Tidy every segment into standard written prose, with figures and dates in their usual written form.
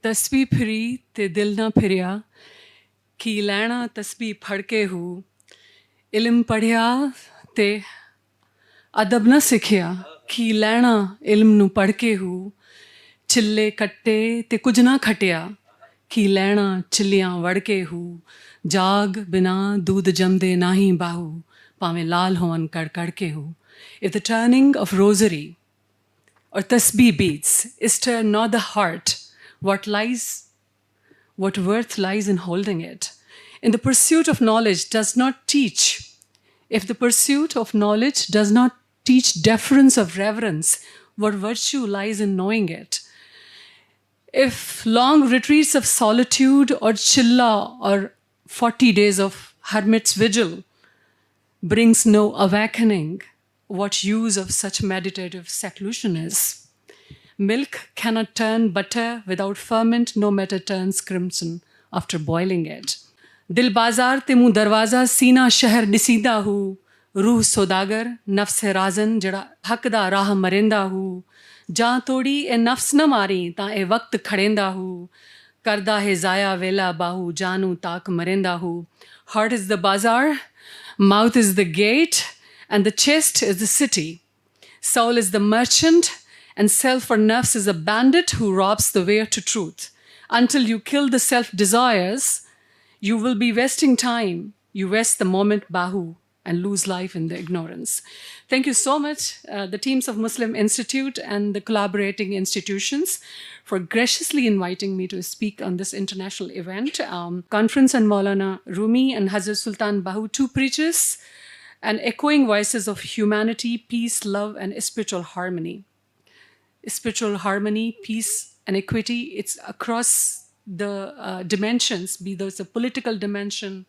तस्बी free ते दिल ना फिरिया की लैना तस्बी फड़के हू इल्म पढ़िया ते अदब ना सिखिया की लैना इल्म नू पढ़ के हू चिल्ले कट्टे ते कुछ ना खटिया की लैना चिल्लियां वड़ के हू जाग बिना दूध जमदे नाही बाहू पावे लाल होवन कड़ के हू. If the turning of rosary or tasbih beads is stir not the heart, what worth lies in holding it? In the pursuit of knowledge does not teach. If the pursuit of knowledge does not teach deference of reverence, what virtue lies in knowing it? If long retreats of solitude or chilla or 40 days of hermit's vigil brings no awakening, what use of such meditative seclusion is? Milk cannot turn butter without ferment, no matter turns crimson after boiling it. दिल बाजार ते मुँह दरवाज़ा सीना शहर निसीदा हू रूह सोदागर नफ्स राजन जड़ा हक दा राह मरेंदा हू जां तोड़ी ए नफ्स न मारी तां ए वक्त खड़ेंदा हू करदा है ज़ाया वेला बाहू जानू ताक मरेंदा हू. Heart is the bazaar, mouth is the gate, and the chest is the city. Soul is the merchant, and self or nafs is a bandit who robs the way to truth. Until you kill the self-desires, you will be wasting time. You waste the moment, Bahu, and lose life in the ignorance. Thank you so much, the teams of Muslim Institute and the collaborating institutions, for graciously inviting me to speak on this international event. Conference on Maulana Rumi and Hazrat Sultan Bahu, two preachers, and echoing voices of humanity, peace, love, and spiritual harmony. Spiritual harmony, peace, and equity, it's across the dimensions, be those a political dimension,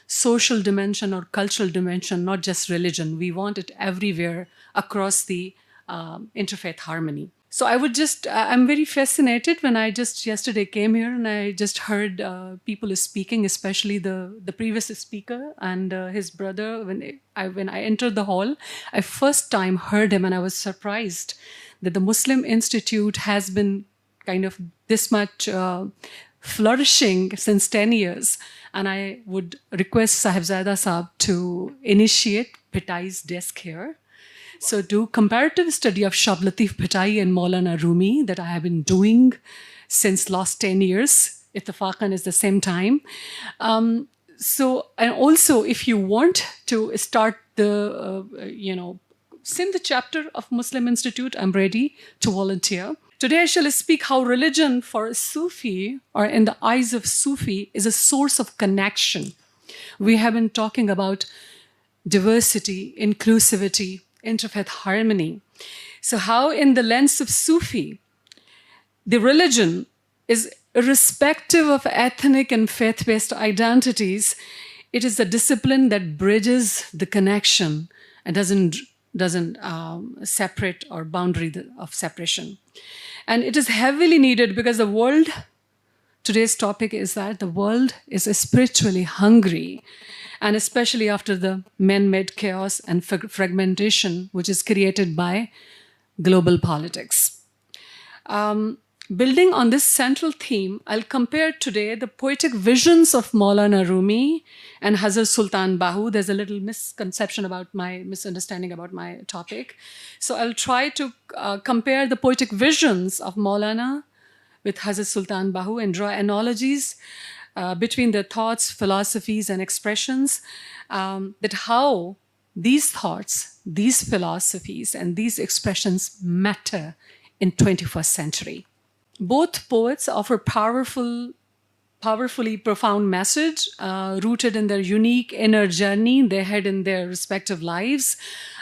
social dimension, or cultural dimension, not just religion. We want it everywhere across the interfaith harmony. So I'm very fascinated when I just yesterday came here and I just heard people speaking, especially the previous speaker and his brother. When I entered the hall, I first time heard him and I was surprised that the Muslim Institute has been kind of this much flourishing since 10 years. And I would request Sahibzada Saab to initiate Pitai's desk here. So do comparative study of Shab Latif Pitai and Maulana Rumi that I have been doing since last 10 years. Ittifaqan is the same time. And also if you want to start send the chapter of Muslim Institute, I'm ready to volunteer. Today I shall speak how religion for a Sufi, or in the eyes of Sufi, is a source of connection. We have been talking about diversity, inclusivity, interfaith harmony. So how in the lens of Sufi, the religion is irrespective of ethnic and faith-based identities, it is a discipline that bridges the connection and doesn't separate or boundary of separation. And it is heavily needed because the world, today's topic is that the world is spiritually hungry, and especially after the man-made chaos and fragmentation which is created by global politics. Building on this central theme, I'll compare today the poetic visions of Maulana Rumi and Hazrat Sultan Bahu. There's a little misunderstanding about my topic. So I'll try to compare the poetic visions of Maulana with Hazrat Sultan Bahu and draw analogies between their thoughts, philosophies, and expressions, that how these thoughts, these philosophies, and these expressions matter in 21st century. Both poets offer powerfully profound message rooted in their unique inner journey they had in their respective lives.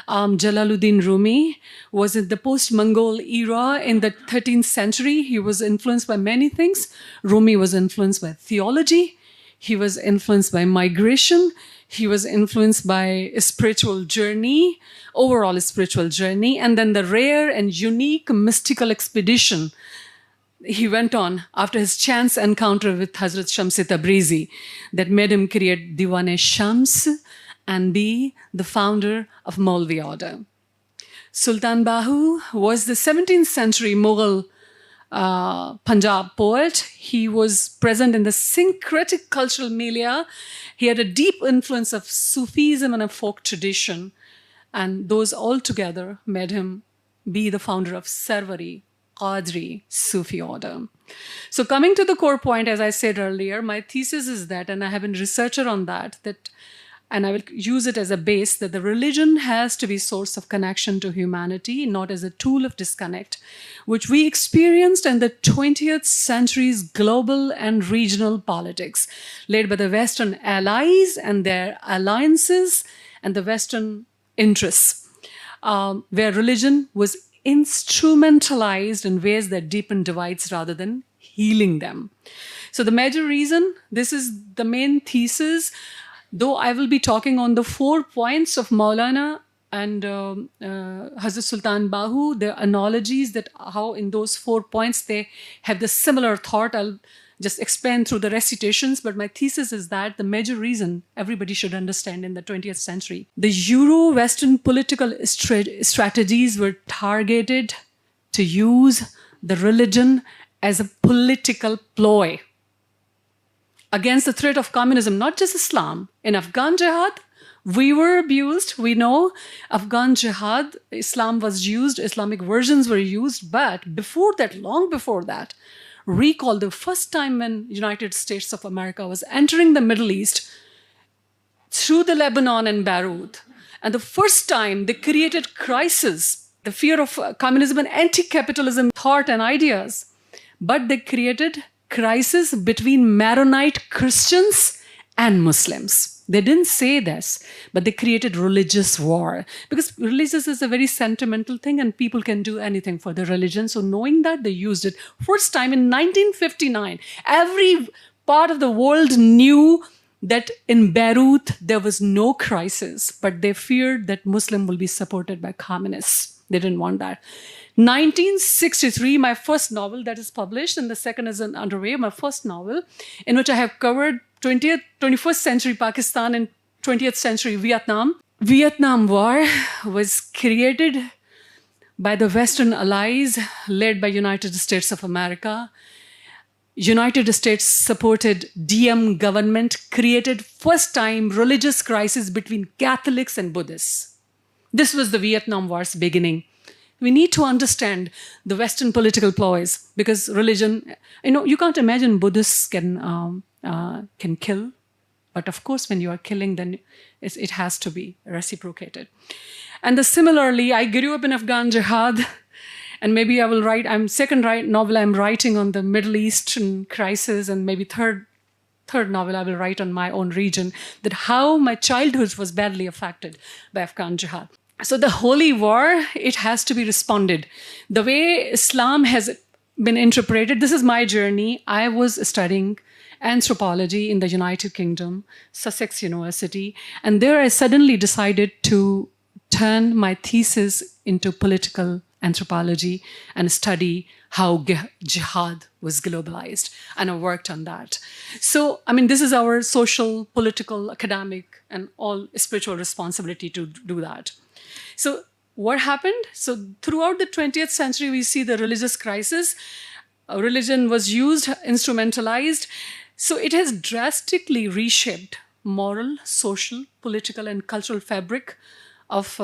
Jalaluddin Rumi was in the post-Mongol era in the 13th century. He was influenced by many things. Rumi was influenced by theology. He was influenced by migration. He was influenced by a spiritual journey, overall spiritual journey, and then the rare and unique mystical expedition he went on after his chance encounter with Hazrat Shamsi Tabrizi that made him create Diwan-e Shams and be the founder of Maulvi order. Sultan Bahu was the 17th century Mughal Punjab poet. He was present in the syncretic cultural milieu. He had a deep influence of Sufism and a folk tradition. And those all together made him be the founder of Sarwari, Qadri Sufi order. So coming to the core point, as I said earlier, my thesis is that, and I have been a researcher on that, and I will use it as a base, that the religion has to be source of connection to humanity, not as a tool of disconnect, which we experienced in the 20th century's global and regional politics, led by the Western allies and their alliances and the Western interests, where religion was instrumentalized in ways that deepen divides rather than healing them. So the major reason, this is the main thesis, though I will be talking on the 4 points of Maulana and Hazrat Sultan Bahu, the analogies that how in those 4 points they have the similar thought. I'll just explain through the recitations, but my thesis is that the major reason everybody should understand in the 20th century, the Euro-Western political strategies were targeted to use the religion as a political ploy against the threat of communism, not just Islam. In Afghan jihad, we were abused. We know Afghan jihad, Islam was used, Islamic versions were used, but before that, long before that, recall the first time when United States of America was entering the Middle East through the Lebanon and Beirut. And the first time they created crisis, the fear of communism and anti-capitalism thought and ideas. But they created crisis between Maronite Christians and Muslims. They didn't say this, but they created religious war, because religious is a very sentimental thing and people can do anything for their religion. So knowing that, they used it. First time in 1959, every part of the world knew that in Beirut there was no crisis, but they feared that Muslim will be supported by communists. They didn't want that. 1963, my first novel that is published, and the second is underway, my first novel, in which I have covered 21st century Pakistan and 20th century Vietnam. Vietnam War was created by the Western allies led by United States of America. United States supported DM government, created first time religious crisis between Catholics and Buddhists. This was the Vietnam War's beginning. We need to understand the Western political ploys, because religion, you can't imagine Buddhists can kill. But of course, when you are killing, then it has to be reciprocated. And similarly, I grew up in Afghan jihad, and maybe I will write, second novel I'm writing on the Middle Eastern crisis, and maybe third novel I will write on my own region, that how my childhood was badly affected by Afghan jihad. So the holy war, it has to be responded. The way Islam has been interpreted, this is my journey. I was studying anthropology in the United Kingdom, Sussex University, and there I suddenly decided to turn my thesis into political anthropology and study how jihad was globalized, and I worked on that. So, this is our social, political, academic, and all spiritual responsibility to do that. So what happened? So throughout the 20th century, we see the religious crisis. Religion was used, instrumentalized. So it has drastically reshaped moral, social, political, and cultural fabric of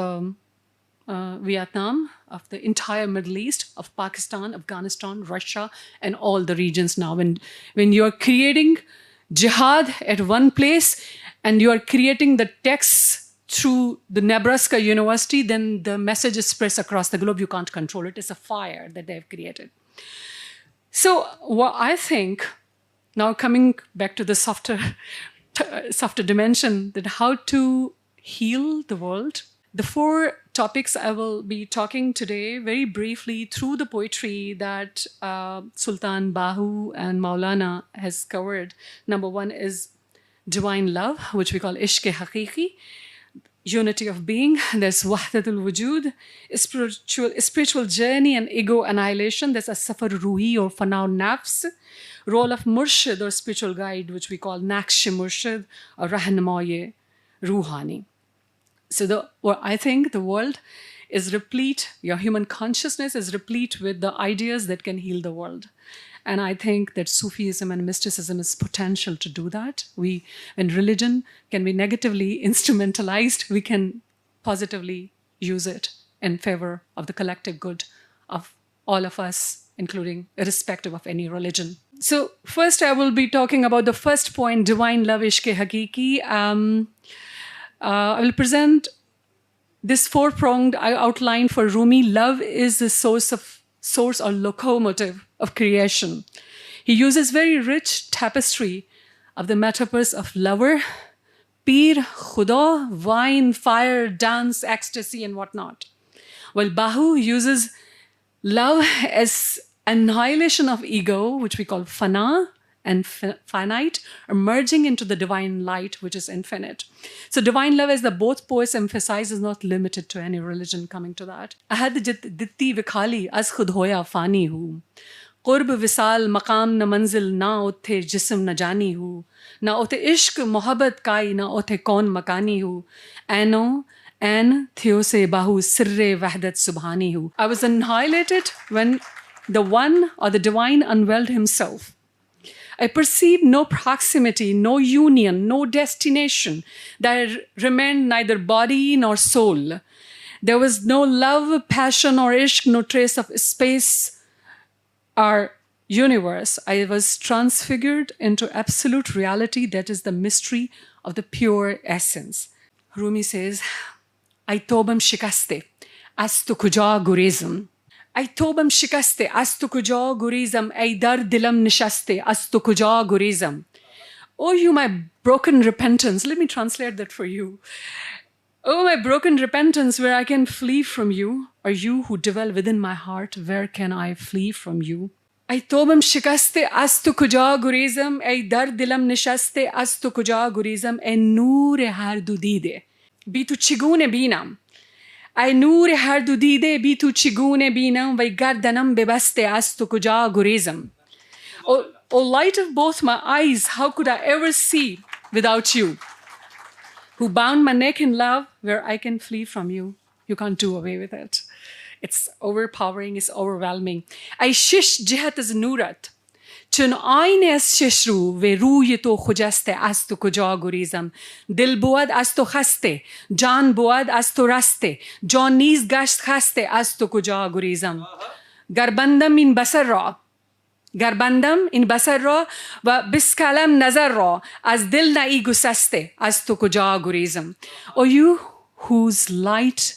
Vietnam, of the entire Middle East, of Pakistan, Afghanistan, Russia, and all the regions now. When you're creating jihad at one place and you're creating the texts through the Nebraska University, then the message is spread across the globe. You can't control it. It's a fire that they've created. So what I think, now coming back to the softer dimension, that how to heal the world. The 4 topics I will be talking today very briefly through the poetry that Sultan Bahu and Maulana has covered. Number 1 is divine love, which we call ishq-e-haqiqi. Unity of being, there's wahdatul wujud, spiritual journey and ego annihilation, there's as-safar ruhi or fanao nafs, role of murshid or spiritual guide, which we call naqsh murshid or rahnamaye ruhani. So I think the world is replete, your human consciousness is replete with the ideas that can heal the world. And I think that Sufism and mysticism is potential to do that. When religion can be negatively instrumentalized, we can positively use it in favor of the collective good of all of us, including irrespective of any religion. So first I will be talking about the first point, divine love, ishq-e-hakiki. I will present this four-pronged outline for Rumi. Love is the source or locomotive of creation. He uses very rich tapestry of the metaphors of lover, peer, khuda, wine, fire, dance, ecstasy, and whatnot. While Bahu uses love as annihilation of ego, which we call fana, and finite, emerging into the divine light, which is infinite. So divine love, as the both poets emphasize, is not limited to any religion coming to that. Ahad ditti vikhali az khud hoya fani hu. Qurb visal maqam na manzil na othe jism na jani hu. Na othe ishq mohabbat kai na othe kaun makani hu. Ano an theo se bahu sirre wahdat subhani hu. I was annihilated when the one or the divine unveiled himself. I perceived no proximity, no union, no destination. There remained neither body nor soul. There was no love, passion, or ishq, no trace of space or universe. I was transfigured into absolute reality, that is the mystery of the pure essence. Rumi says, Ay tobam shikaste, as tu kuja gurizm. Ay tobam shikaste, as tu kuja gurizam, ay dar dilam nishaste, as tu kuja gurizam. Oh, you my broken repentance. Let me translate that for you. Oh, my broken repentance, where I can flee from you, or you who dwell within my heart, where can I flee from you? Ay tobam shikaste, as tu kuja gurizam, ay dar dilam nishaste, as tu kuja gurizam, ay noor har du dide. Bitu chigune binam. Ay noor har du dide, bitu chigune binam, vai gardanam bebaste, as tu kuja gurizam. O light of both my eyes, how could I ever see without you? Who bound my neck in love, where I can flee from you. You can't do away with it. It's overpowering, it's overwhelming. Ay shish jihat az nurat. Chun aine as shishru, ve ruye to khujaste, as tu kuja gurizam. Dil buad as to khaste, jaan buad as to raste, jon neez gasht khaste, as tu kuja gurizam. Garbandam in basar ra. Garbandam in basar ra, va biskalam nazar ra, as dil na'i gusaste, as tu kuja gurizam. O you whose light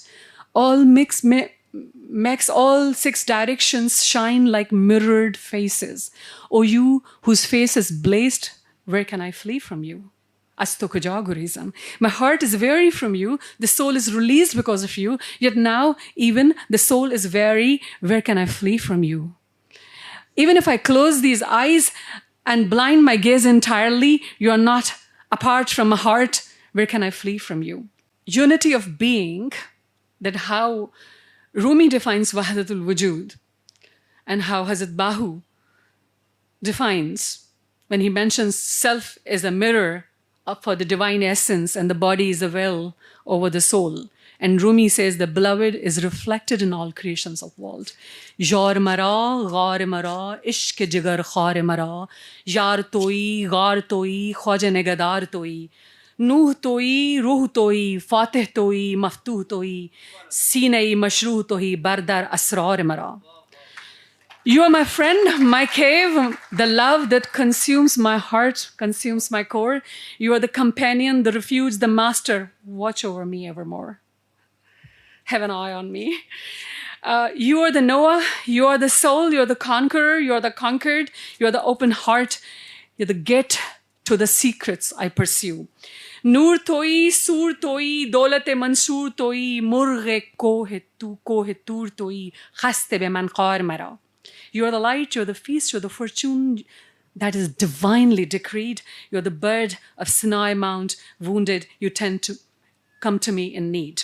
all makes all six directions shine like mirrored faces. O you whose face is blazed, where can I flee from you? Astokajagurism. My heart is weary from you. The soul is released because of you. Yet now, even the soul is weary. Where can I flee from you? Even if I close these eyes and blind my gaze entirely, you are not apart from my heart. Where can I flee from you? Unity of being, that how Rumi defines Wahdatul Wujud, and how Hazrat Bahu defines when he mentions self as a mirror for the divine essence and the body is a veil over the soul. And Rumi says the beloved is reflected in all creations of world. Yar mara, ghar mara, ishq jigar khar mara, yar toi, ghar toi, khwaja negadar toi. Nuh toi, ruh toi, fatih toi, maftuh toi, sinai mashruh toi, bardar asrar mara. You are my friend, my cave, the love that consumes my heart, consumes my core. You are the companion, the refuge, the master. Watch over me evermore. Have an eye on me. You are the Noah, you are the soul, you are the conqueror, you are the conquered, you are the open heart, you're the gate to the secrets I pursue. Noor toi, sur toi, dolate mansoor toi, murghe kohe tur toi, khaste be man qar mara. You are the light, you are the feast, you are the fortune that is divinely decreed. You are the bird of Sinai Mount, wounded, you tend to come to me in need.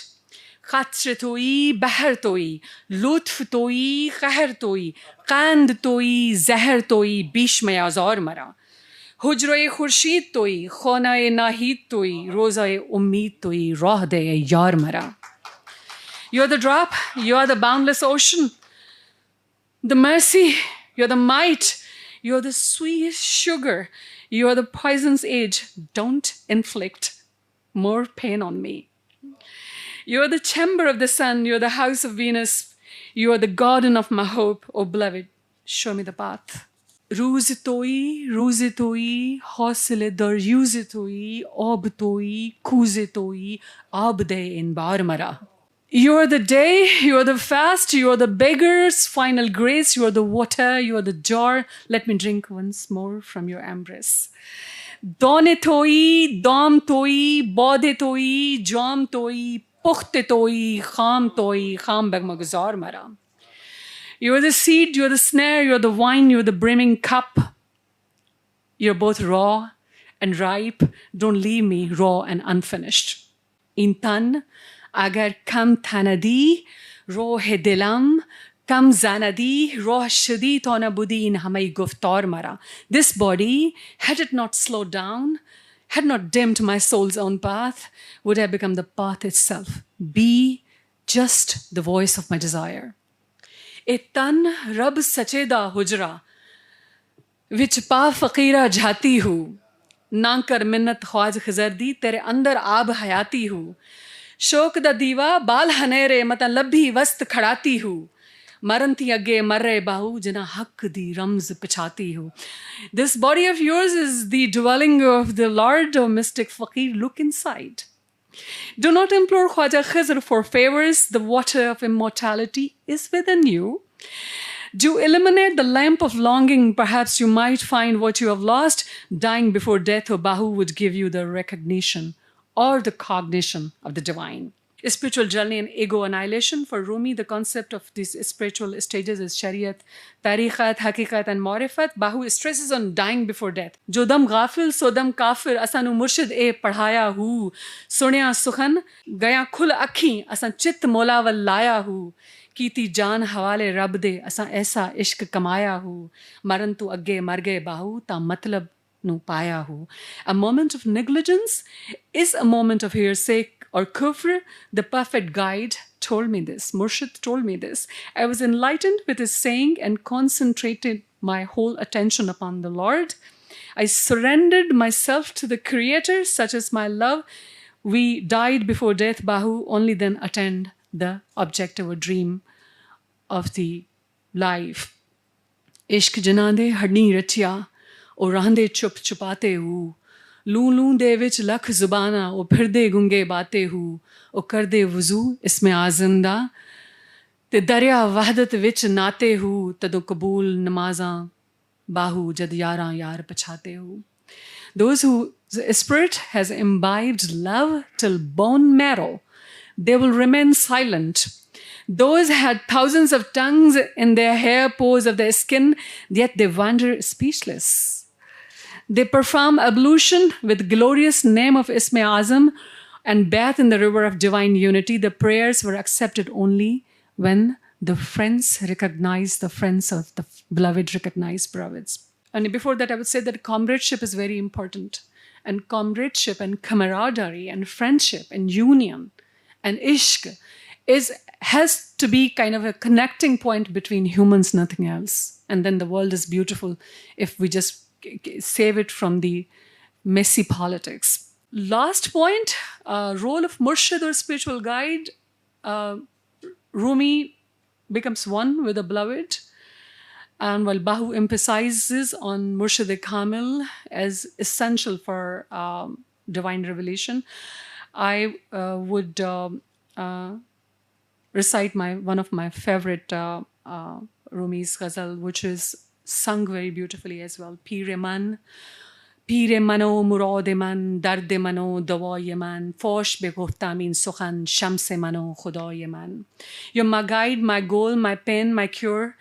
Khatre toi, bahar toi, lutf toi, khahr toi, qand toi, zahar toi, bishme azar mara. Hujroe khurshid toi, khonae nahid toi, rozae ummeed toi, rah de yar mara. You are the drop, you are the boundless ocean. The mercy, you're the might, you're the sweet sugar, you are the poison's age. Don't inflict more pain on me. You are the chamber of the sun, you are the house of Venus, you are the garden of my hope. Oh beloved, show me the path. روز تویی حاصل دریوز تویی آب تویی کوز تویی آب ده این بار مرا. You are the day, you are the fast, you are the beggar's final grace, you are the water, you are the jar. Let me drink once more from your embrace. Dane toyi, dam toyi, bade toyi, jam toyi, pukhte toyi, kham beg magzar mara. You are the seed, you are the snare, you are the wine, you are the brimming cup. You're both raw and ripe. Don't leave me raw and unfinished. Intan agar kam tanadi, roh dilam, kam zanadi, roh shadi tona budi in hamai guftar mara. This body, had it not slowed down, had not dimmed my soul's own path, would have become the path itself. Be just the voice of my desire. Tan Rab Sacheda Hujra, which pa fakira jhati hu, nankar minnat khwaj khizardi, tere andar aab hayati hu. Shok da diva bal hanere matan labhi vast khadati hu. Maranti agge marre bahu jina hak di rams pichati hu. This body of yours is the dwelling of the Lord, O mystic fakir. Look inside. Do not implore Khwaja Khizr for favors. The water of immortality is within you. Do illuminate the lamp of longing. Perhaps you might find what you have lost. Dying before death, O Bahu would give you the recognition or the cognition of the divine. A spiritual journey and ego annihilation. For Rumi, the concept of these spiritual stages is Shariat, Tariqat, Hakikat, and Marifat. Bahu stresses on dying before death. Jodam ghafil, sodam kafir, asanu murshid e padhaya hu. Sunya sukhan, gaya khul akhi, asan chit mola wal laya hu. Kiti jaan hawale rab de, asan aisa ishq kamaya hu. Marantu agge marge bahu, ta matlab nu paya hu. A moment of negligence is a moment of hearsay or kufr. The perfect guide told me this. Murshid told me this. I was enlightened with his saying and concentrated my whole attention upon the Lord. I surrendered myself to the Creator, such as my love. We died before death, Bahu, only then attained the objective or dream of the life. Ishq janade hadni rachya, o rande chup chupate hu. लूं लूं दे विच लख जुबाना ओ फिरदे गुंगे बाते who ओ करदे वुजू इसमें आजिंदा ते दरिया वहदत विच नाते हु तदो कबूल नमाजा बाहु जद यारां यार पछाते who. Those whose spirit has imbibed love till bone marrow, they will remain silent. Those had thousands of tongues in their hair pores of their skin, yet they wander speechless. They perform ablution with glorious name of Isme Azam and bath in the river of divine unity. The prayers were accepted only when the friends recognized the friends of the beloved recognized beloveds. And before that, I would say that comradeship is very important. And comradeship and camaraderie and friendship and union and ishq has to be kind of a connecting point between humans, nothing else. And then the world is beautiful if we just save it from the messy politics. Last point, role of murshid or spiritual guide. Rumi becomes one with the beloved, and while Bahu emphasizes on murshid kamil as essential for divine revelation, I would recite one of my favorite Rumi's ghazal, which is sung very beautifully as well. Pire mano murad man, dard mano dawaye man, fosh be guftamin sukhan, shams mano khudaye man. You're my guide, my goal, my pen, my cure.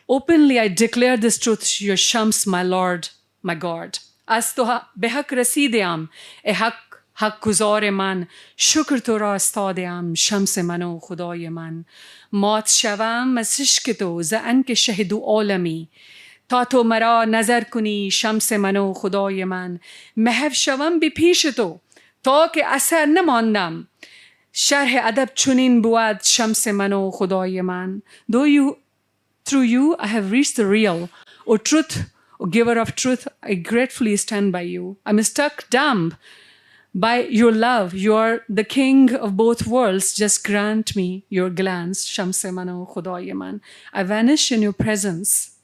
Openly I declare this truth, your shams, my Lord, my God. As to behak rasideyam, hak guzar man, shukr to ra astadeyam, shams mano khudaye man. Maat shavam az ishq to za anke shahidu alami. تا تو مرا نظر کنی شمس من و خدای من محو شوم بی پیش تو تا که اثر نماندم Sharh adab chunin buad shams mano khudaye man. Through you, I have reached the real. O truth, O giver of truth, I gratefully stand by you. I'm stuck dumb by your love. You are the king of both worlds. Just grant me your glance. Shams mano khudaye man. I vanish in your presence.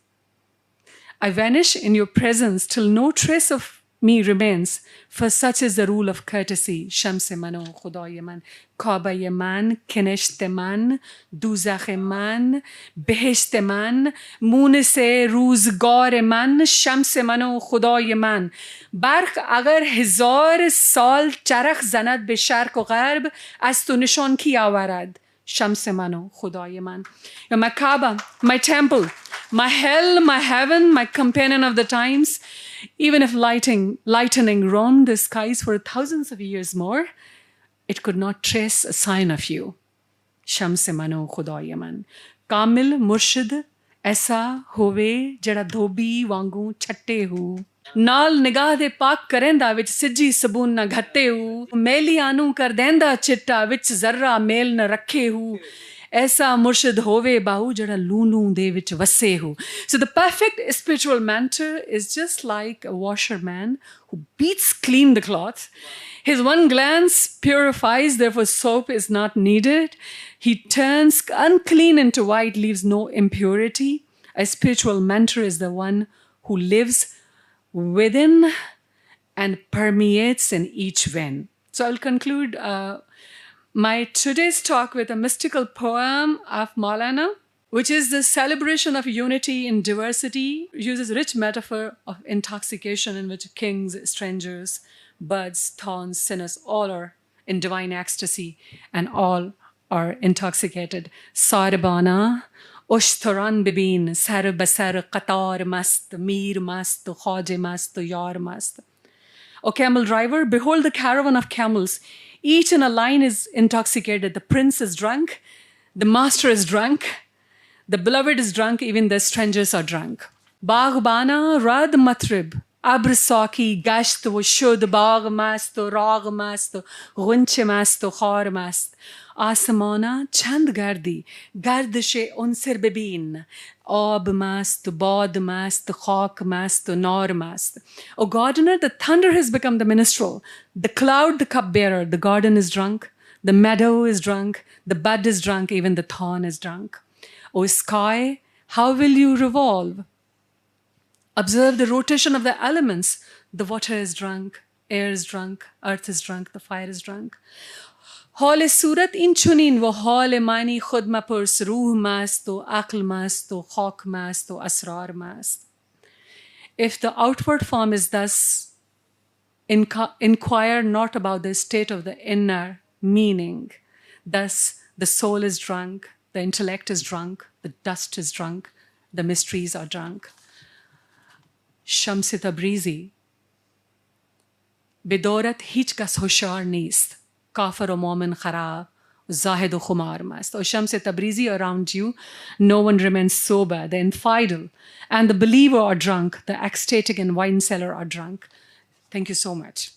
I vanish in your presence till no trace of me remains, for such is the rule of courtesy. Shams mano khudaye man. Kaaba man, Kineshte man, Duzakh man, Beheshte man, Moon se Roozgar man, Shams mano khudaye man. Barq agar 1000 sal charakh zanad be sharq o gharb, az to nishan ki avarad. Shams mano khudaye man. My Kaaba, my temple, my hell, my heaven, my companion of the times, even if lightning roamed the skies for thousands of years more, it could not trace a sign of you. Shams mano khudaye man. Kamil Murshid aisa hove jada dhobi wangu chatte hu. Naal nigah de pak karenda vich sijji saboon na ghatte hu. Meli anu kar denda chitta vich zarra mel na rakhe hu. Aisa murshid hove bahu jada loon de vich vasse hu. So the perfect spiritual mentor is just like a washerman who beats clean the cloth. His one glance purifies, therefore soap is not needed. He turns unclean into white, leaves no impurity. A spiritual mentor is the one who lives within and permeates in each vein. So I'll conclude my today's talk with a mystical poem of Maulana, which is the celebration of unity in diversity, uses rich metaphor of intoxication in which kings, strangers, birds, thorns, sinners, all are in divine ecstasy and all are intoxicated. Sarbana, Ushtaran bibin, sar basar qatar mast, mir mast, khaje mast, yar mast. O camel driver, behold the caravan of camels. Each in a line is intoxicated. The prince is drunk, the master is drunk, the beloved is drunk, even the strangers are drunk. Baghbana rad matrib, abr saki, gasht wo shud, bagh mast, rag mast, gunche mast, khar mast. Asamana chand gardi, gardishe unsir bebin. Ab mast, bad mast, khak mast, nar mast. O gardener, the thunder has become the minstrel. The cloud, the cupbearer. The garden is drunk. The meadow is drunk. The bud is drunk. Even the thorn is drunk. O sky, how will you revolve? Observe the rotation of the elements. The water is drunk. Air is drunk. Earth is drunk. The fire is drunk. حال صورت این چنین و حال معنی خود مپرس روح مست و عقل مست و خاک مست و اسرار مست. If the outward form is thus, inquire not about the state of the inner meaning. Thus, the soul is drunk, the intellect is drunk, the dust is drunk, the mysteries are drunk. Shams Tabrizi, Bedorat hiç kas hoshar neest. Kafir o Momin kharab, Zahid o Khumar mast. O Shams Tabrizi, around you, no one remains sober. The infidel and the believer are drunk. The ecstatic and wine seller are drunk. Thank you so much.